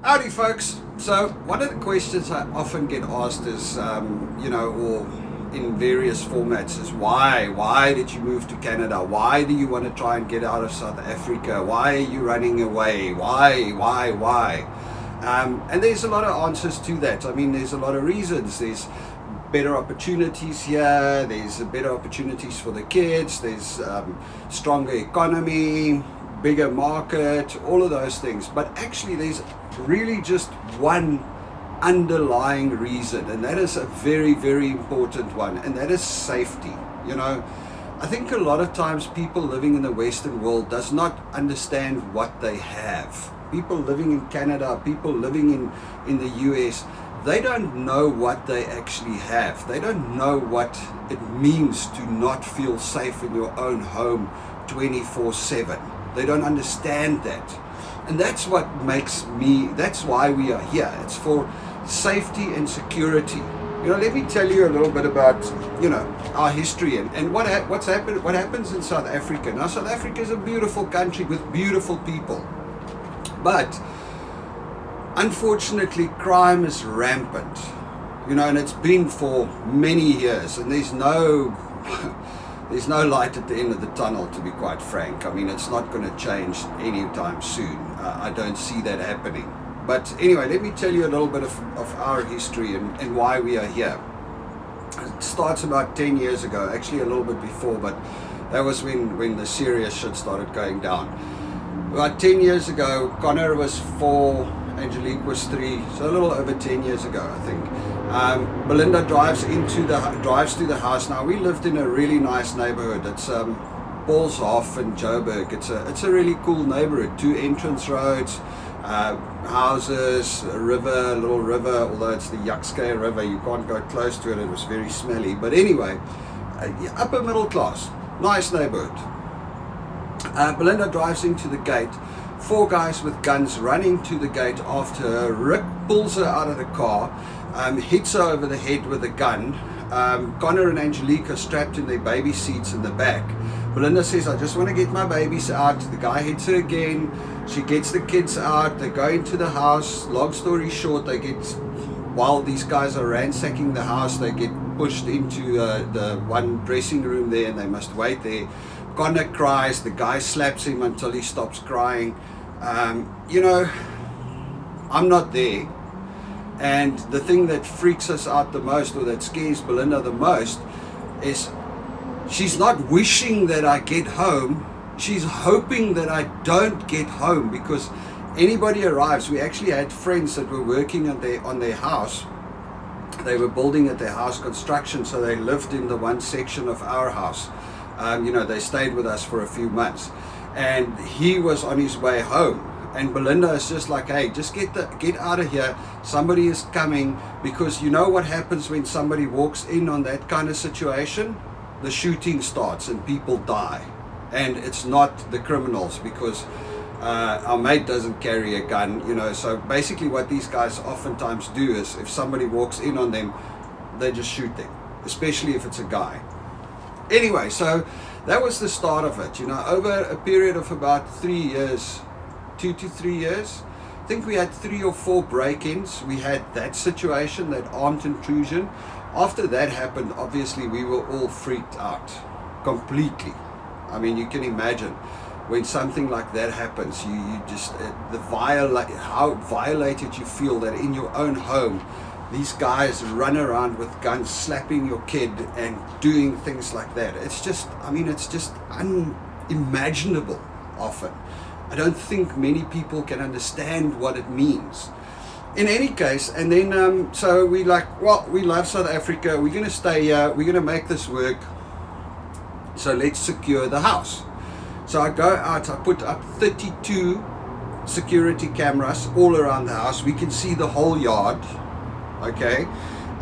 Howdy, folks. So, one of the questions I often get asked is, or in various formats, is why? Why did you move to Canada? Why do you want to try and get out of South Africa? Why are you running away? Why? And there's a lot of answers to that. I mean, there's a lot of reasons. There's better opportunities here. There's better opportunities for the kids. There's stronger economy, bigger market, all of those things. But actually, there's really just one underlying reason, and that is a very, very important one, and that is safety. You know, I think a lot of times people living in the Western world does not understand what they have. People living in Canada, people living in the US, they don't know what they actually have. They don't know what it means to not feel safe in your own home 24/7. They don't understand that. And that's what makes that's why we are here. It's for safety and security. Let me tell you a little bit about, our history and what happens in South Africa. Now, South Africa is a beautiful country with beautiful people. But unfortunately, crime is rampant, and it's been for many years, and there's no light at the end of the tunnel, to be quite frank. I mean, it's not going to change anytime soon. I don't see that happening. But anyway, let me tell you a little bit of our history and why we are here. It starts about 10 years ago, actually a little bit before, but that was when the serious shit started going down. About 10 years ago, Connor was 4, Angelique was 3, so a little over 10 years ago, I think. Belinda drives to the house. Now, we lived in a really nice neighborhood. It's Paulshof in Joburg. It's a really cool neighborhood. 2 entrance roads, houses, a river, a little river, although it's the Yuckskay River. You can't go close to it. It was very smelly. But anyway, upper middle class, nice neighborhood. Belinda drives into the gate. 4 guys with guns running to the gate after her. Rick pulls her out of the car, hits her over the head with a gun. Connor and Angelique are strapped in their baby seats in the back. Belinda says, "I just want to get my babies out." The guy hits her again. She gets the kids out. They go into the house. Long story short, while these guys are ransacking the house, they get pushed into the one dressing room there, and they must wait there. Connor cries. The guy slaps him until he stops crying. I'm not there. And the thing that freaks us out the most, or that scares Belinda the most, is she's not wishing that I get home. She's hoping that I don't get home, because anybody arrives. We actually had friends that were working on their house. They were building at their house construction, so they lived in the one section of our house. They stayed with us for a few months, and he was on his way home. And Belinda is just like, "Hey, just get out of here. Somebody is coming." Because you know what happens when somebody walks in on that kind of situation? The shooting starts and people die. And it's not the criminals, because our mate doesn't carry a gun. So basically what these guys oftentimes do is, if somebody walks in on them, they just shoot them, especially if it's a guy. Anyway, so that was the start of it. Over a period of about 3 years, 2 to 3 years, I think we had 3 or 4 break-ins. We had that situation, that armed intrusion. After that happened, obviously we were all freaked out completely. I mean, you can imagine when something like that happens, you just how violated you feel, that in your own home these guys run around with guns, slapping your kid and doing things like that. It's just unimaginable often. I don't think many people can understand what it means. In any case, and then so we we love South Africa. We're going to stay here. We're going to make this work. So let's secure the house. So I go out. I put up 32 security cameras all around the house. We can see the whole yard. Okay.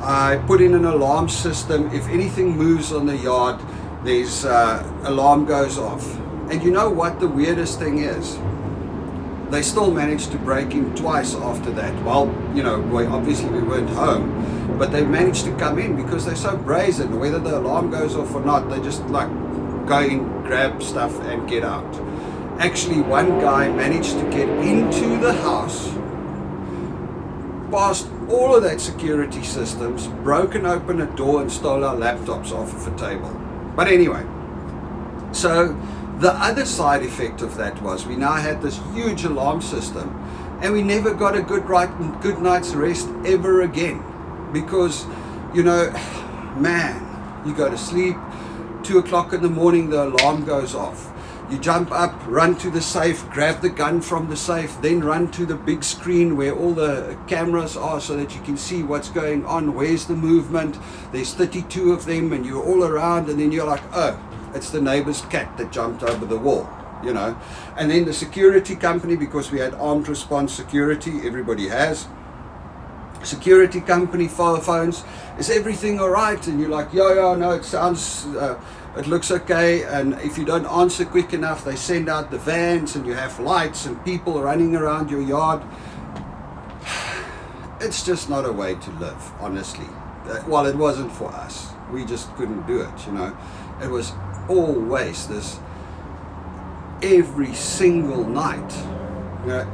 I put in an alarm system. If anything moves on the yard, there's alarm goes off. And you know what the weirdest thing is? They still managed to break in twice after that. Well, obviously we weren't home, but they managed to come in because they're so brazen. Whether the alarm goes off or not, they just go in, grab stuff and get out. Actually, one guy managed to get into the house passed all of that security systems, broken open a door and stole our laptops off of a table. But anyway, so the other side effect of that was we now had this huge alarm system, and we never got a good night's rest ever again, because, you know, man, you go to sleep, 2 o'clock in the morning the alarm goes off. You jump up, run to the safe, grab the gun from the safe, then run to the big screen where all the cameras are so that you can see what's going on, where's the movement. There's 32 of them and you're all around, and then you're like, oh, it's the neighbor's cat that jumped over the wall, you know. And then the security company, because we had armed response security, everybody has. Security company phones, is everything all right? And you're like, yeah, no, it sounds... it looks okay. And if you don't answer quick enough, they send out the vans and you have lights and people running around your yard. It's just not a way to live, honestly. Well, it wasn't for us. We just couldn't do it, you know. It was always this, every single night, you know,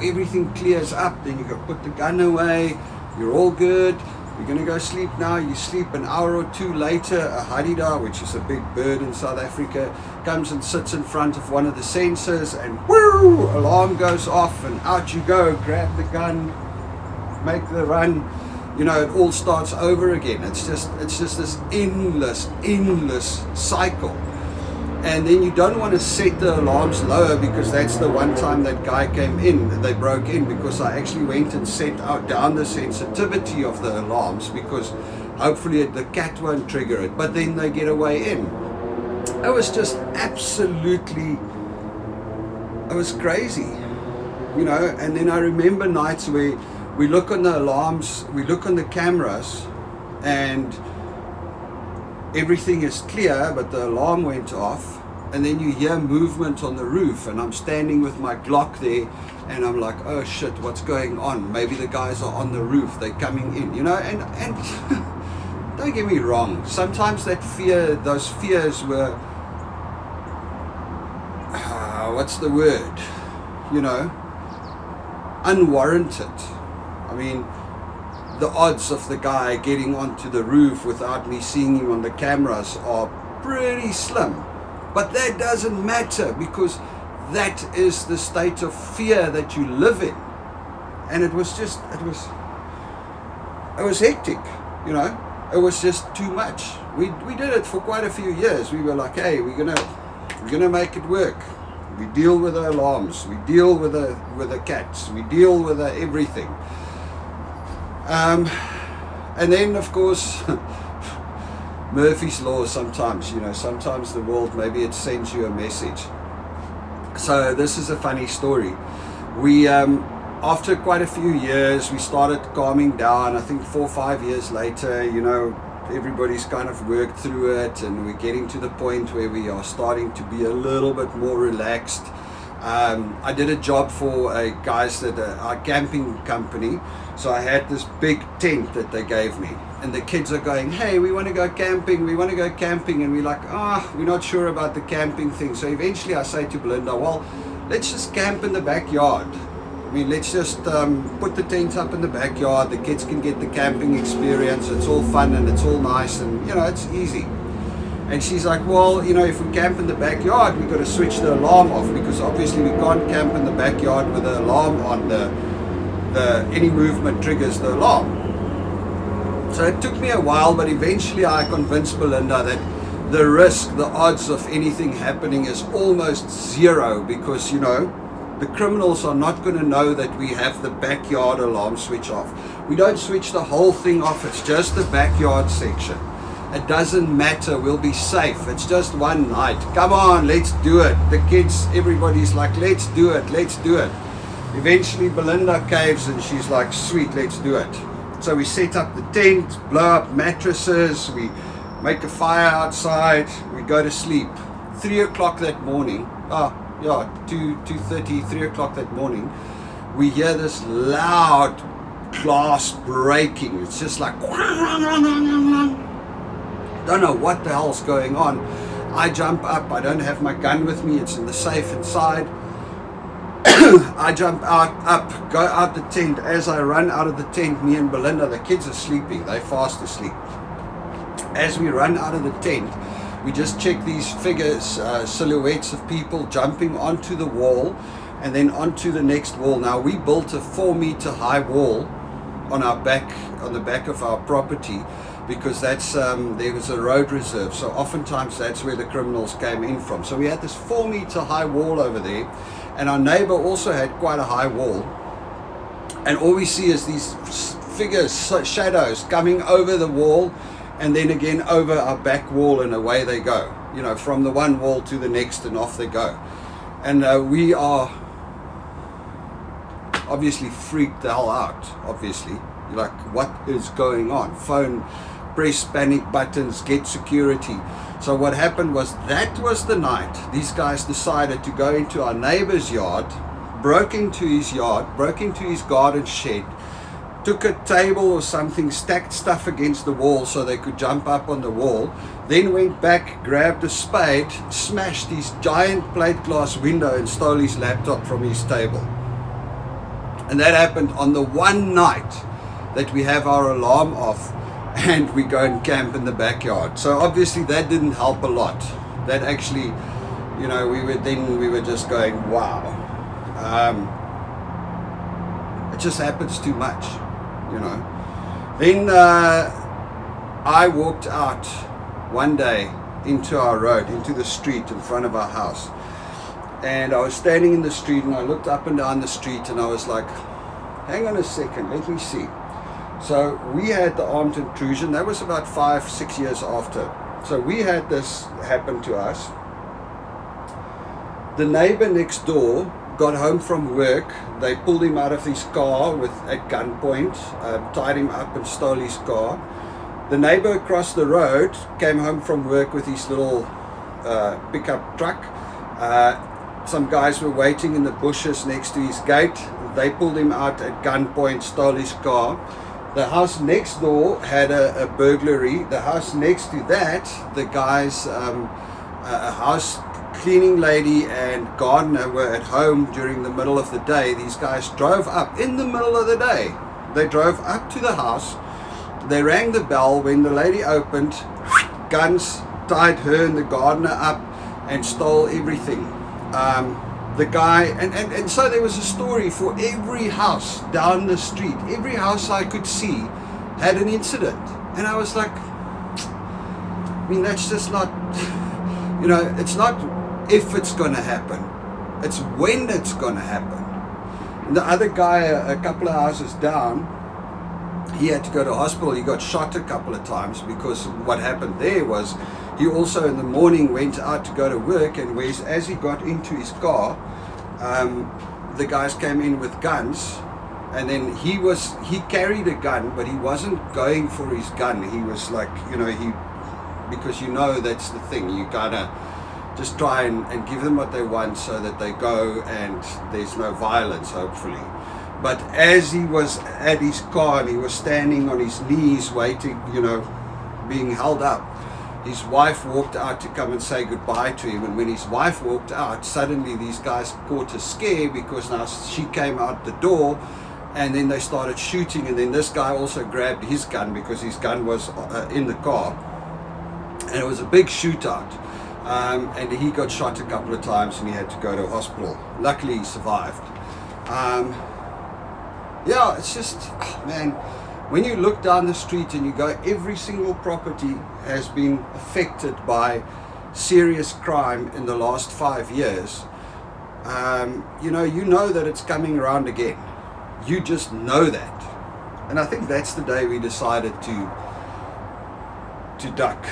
everything clears up, then you go put the gun away, you're all good. You're going to go sleep now. You sleep an hour or two later. A hadida, which is a big bird in South Africa, comes and sits in front of one of the sensors, and whoo, alarm goes off, and out you go. Grab the gun, make the run. You know, it all starts over again. It's just this endless cycle. And then you don't want to set the alarms lower, because that's the one time that guy came in, they broke in, because I actually went and set down the sensitivity of the alarms, because hopefully the cat won't trigger it, but then they get away in. It was just absolutely, it was crazy, you know. And then I remember nights where we look on the alarms, we look on the cameras, and everything is clear, but the alarm went off, and then you hear movement on the roof, and I'm standing with my Glock there, and I'm like, oh shit, what's going on? Maybe the guys are on the roof, they're coming in, you know. And don't get me wrong, sometimes that fear, those fears were, what's the word, you know, unwarranted. I mean, the odds of the guy getting onto the roof without me seeing him on the cameras are pretty slim. But that doesn't matter, because that is the state of fear that you live in. And it was hectic, you know. It was just too much. We did it for quite a few years. We were like, hey, we're gonna make it work. We deal with the alarms, we deal with the cats, we deal with everything. And then, of course, Murphy's Law sometimes, you know, sometimes the world, maybe it sends you a message. So this is a funny story. We, after quite a few years, we started calming down. I think 4 or 5 years later, you know, everybody's kind of worked through it, and we're getting to the point where we are starting to be a little bit more relaxed. I did a job for guys that a camping company, so I had this big tent that they gave me, and the kids are going, hey, we want to go camping, and we're like, we're not sure about the camping thing. So eventually I say to Belinda, well, let's just camp in the backyard. I mean, let's just put the tent up in the backyard, the kids can get the camping experience, it's all fun and it's all nice, and you know, it's easy. And she's like, well, you know, if we camp in the backyard, we've got to switch the alarm off, because obviously we can't camp in the backyard with the alarm on. Any movement triggers the alarm. So it took me a while, but eventually I convinced Belinda that the risk, the odds of anything happening is almost zero, because, you know, the criminals are not going to know that we have the backyard alarm switch off. We don't switch the whole thing off, it's just the backyard section. It doesn't matter, we'll be safe. It's just one night. Come on, let's do it. The kids, everybody's like, let's do it. Eventually Belinda caves and she's like, sweet, let's do it. So we set up the tent, blow up mattresses, we make a fire outside, we go to sleep. 3 o'clock that morning, 2:30, 3 o'clock that morning, we hear this loud glass breaking. It's just like, don't know what the hell's going on. I jump up, I don't have my gun with me, it's in the safe inside. I jump up, go out the tent. As I run out of the tent, me and Belinda, the kids are sleeping, they're fast asleep. As we run out of the tent, we just check these figures, silhouettes of people jumping onto the wall and then onto the next wall. Now, we built a 4-meter high wall on the back of our property, because that's there was a road reserve, so oftentimes that's where the criminals came in from. So we had this 4-meter high wall over there, and our neighbor also had quite a high wall, and all we see is these figures, shadows coming over the wall and then again over our back wall, and away they go, you know, from the one wall to the next, and off they go. And we are obviously freaked the hell out. Obviously, like, what is going on? Phone, press panic buttons, get security. So what happened was, that was the night these guys decided to go into our neighbor's yard, broke into his garden shed, took a table or something, stacked stuff against the wall so they could jump up on the wall, then went back, grabbed a spade, smashed his giant plate glass window and stole his laptop from his table. And that happened on the one night that we have our alarm off and we go and camp in the backyard. So obviously that didn't help a lot. That actually, you know, we were just going, wow. It just happens too much, you know. Then I walked out one day into our road, into the street in front of our house. And I was standing in the street and I looked up and down the street and I was like, hang on a second, let me see. So we had the armed intrusion. That was about 5-6 years after. So we had this happen to us. The neighbor next door got home from work. They pulled him out of his car at gunpoint, tied him up and stole his car. The neighbor across the road came home from work with his little pickup truck. Some guys were waiting in the bushes next to his gate. They pulled him out at gunpoint, stole his car. The house next door had a burglary. The house next to that, the guys, a house cleaning lady and gardener were at home during the middle of the day. These guys drove up in the middle of the day. They drove up to the house. They rang the bell. When the lady opened, guns, tied her and the gardener up and stole everything. The guy, and so there was a story for every house down the street. Every house I could see had an incident. And I was like, I mean, that's just not, you know, it's not if it's going to happen. It's when it's going to happen. And the other guy, a couple of houses down, he had to go to hospital. He got shot a couple of times, because what happened there was, he also in the morning went out to go to work, and as he got into his car, the guys came in with guns, and then he carried a gun, but he wasn't going for his gun. He was like, you know, because you know that's the thing, you gotta just try and give them what they want so that they go and there's no violence, hopefully. But as he was at his car and he was standing on his knees waiting, you know, being held up, his wife walked out to come and say goodbye to him. And when his wife walked out, suddenly these guys caught a scare, because now she came out the door and then they started shooting. And then this guy also grabbed his gun, because his gun was in the car. And it was a big shootout. And he got shot a couple of times and he had to go to hospital. Luckily he survived. Yeah, it's just, oh man, when you look down the street and you go, every single property has been affected by serious crime in the last 5 years. You know that it's coming around again. You just know that. And I think that's the day we decided to duck.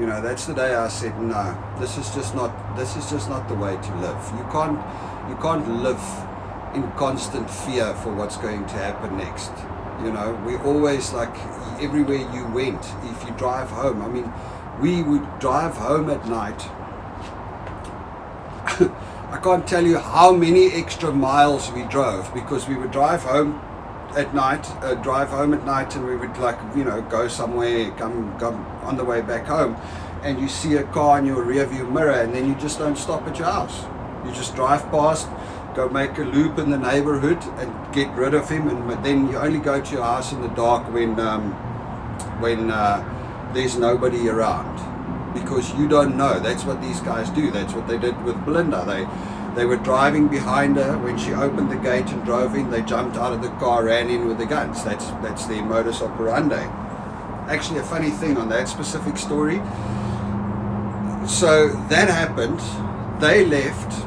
You know, that's the day I said, no, this is just not the way to live. You can't live in constant fear for what's going to happen next. You know, we always, like, everywhere you went, if you drive home, I mean, we would drive home at night. I can't tell you how many extra miles we drove, because we would drive home at night, and we would, like, you know, go somewhere, come on the way back home, and you see a car in your rear view mirror, and then you just don't stop at your house. You just drive past, go make a loop in the neighborhood and get rid of him, and then you only go to your house in the dark when there's nobody around, because you don't know. That's what these guys do. That's what they did with Belinda. They were driving behind her. When she opened the gate and drove in, they jumped out of the car, ran in with the guns. That's their modus operandi. Actually, a funny thing on that specific story. So that happened. They left.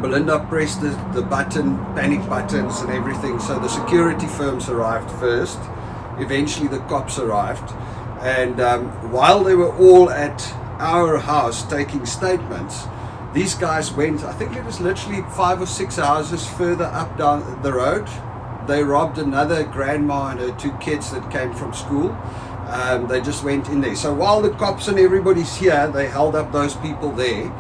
Belinda pressed the button, panic buttons and everything. So the security firms arrived first. Eventually the cops arrived. And while they were all at our house taking statements, these guys went, I think it was literally 5 or 6 houses further up down the road. They robbed another grandma and her 2 kids that came from school. They just went in there. So while the cops and everybody's here, they held up those people there,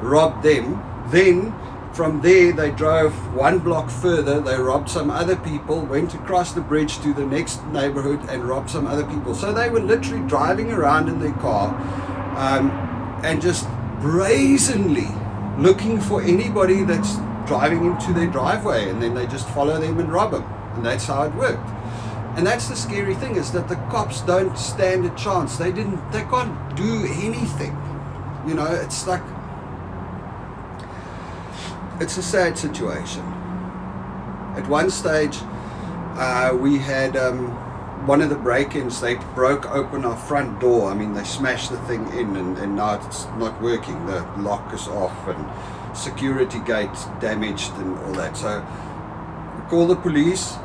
robbed them. Then from there they drove 1 block further, they robbed some other people, went across the bridge to the next neighborhood and robbed some other people. So they were literally driving around in their car and just brazenly looking for anybody that's driving into their driveway, and then they just follow them and rob them. And that's how it worked. And that's the scary thing, is that the cops don't stand a chance. They can't do anything. You know, it's like, it's a sad situation. At one stage, we had one of the break-ins, they broke open our front door. I mean, they smashed the thing in, and now it's not working. The lock is off and security gate damaged and all that. So we call the police.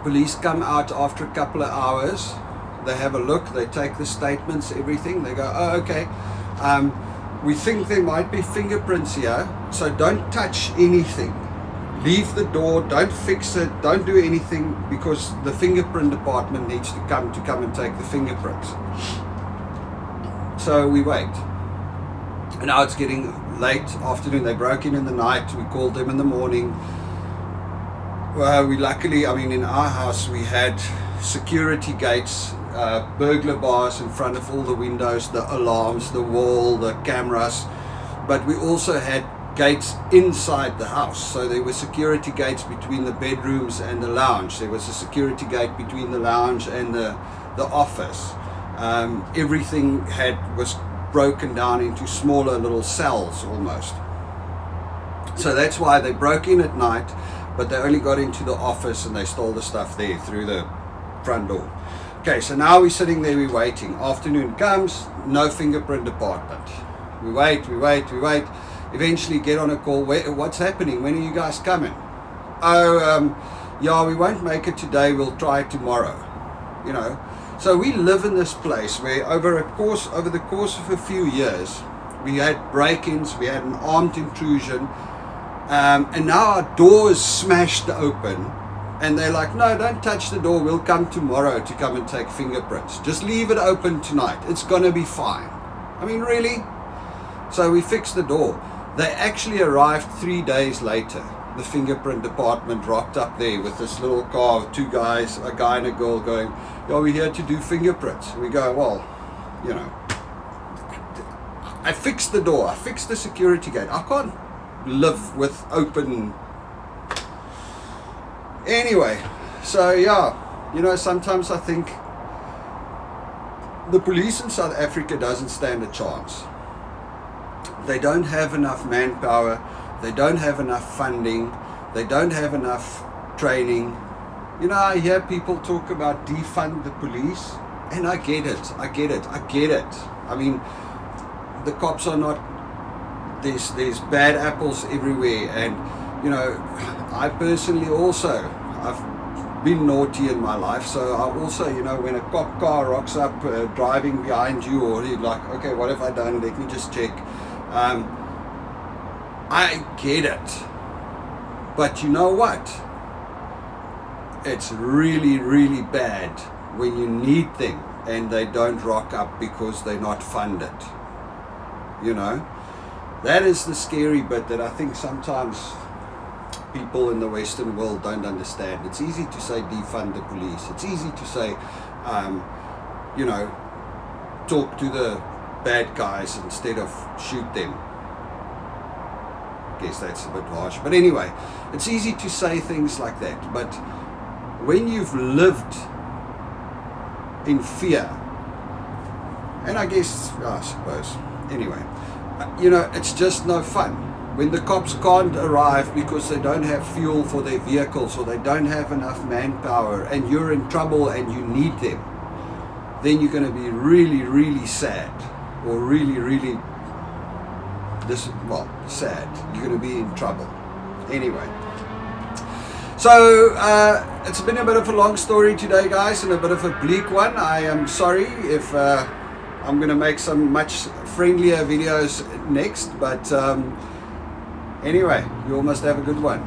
Police come out after a couple of hours. They have a look, they take the statements, everything. They go, oh, okay, we think there might be fingerprints here, so don't touch anything. Leave the door, don't fix it, don't do anything, because the fingerprint department needs to come and take the fingerprints. So we wait. And now it's getting late afternoon. They broke in the night. We called them in the morning. Well, we luckily, I mean, in our house we had security gates, burglar bars in front of all the windows, the alarms, the wall, the cameras, but we also had gates inside the house. So there were security gates between the bedrooms and the lounge. There was a security gate between the lounge and the office. Everything was broken down into smaller little cells almost. So that's why they broke in at night, but they only got into the office and they stole the stuff there through the front door. Okay, so now we're sitting there, we're waiting. Afternoon comes, no fingerprint department. We wait. Eventually get on a call. What's happening? When are you guys coming? Oh, yeah, we won't make it today. We'll try it tomorrow. You know, so we live in this place where over the course of a few years, we had break-ins, we had an armed intrusion, and now our door is smashed open, and they're like, no, don't touch the door. We'll come tomorrow to come and take fingerprints. Just leave it open tonight. It's gonna be fine. I mean, really? So we fixed the door. They actually arrived 3 days later. The fingerprint department rocked up there with this little car with 2 guys, a guy and a girl, going, yeah, we're here to do fingerprints. We go, well, you know, I fixed the door, I fixed the security gate. I can't live with open. Anyway, so yeah, you know, sometimes I think the police in South Africa doesn't stand a chance. They don't have enough manpower, they don't have enough funding, they don't have enough training. You know, I hear people talk about defund the police, and I get it. I mean, the cops are not, there's bad apples everywhere, and you know, I personally also, I've been naughty in my life, so I also, you know, when a cop car rocks up driving behind you, or you're like, okay, what have I done? Let me just check. I get it, but you know what? It's really, really bad when you need them and they don't rock up because they're not funded. You know, that is the scary bit that I think sometimes people in the Western world don't understand. It's easy to say defund the police. It's easy to say, you know, talk to the bad guys instead of shoot them. guess that's a bit harsh. But anyway, it's easy to say things like that. But when you've lived in fear, and I suppose, anyway, it's just no fun. When the cops can't arrive because they don't have fuel for their vehicles or they don't have enough manpower and you're in trouble and you need them, then you're going to be really, really sad, or really, really sad. You're going to be in trouble. Anyway, so it's been a bit of a long story today, guys, and a bit of a bleak one. I am sorry if I'm going to make some much friendlier videos next, but anyway, you all must have a good one.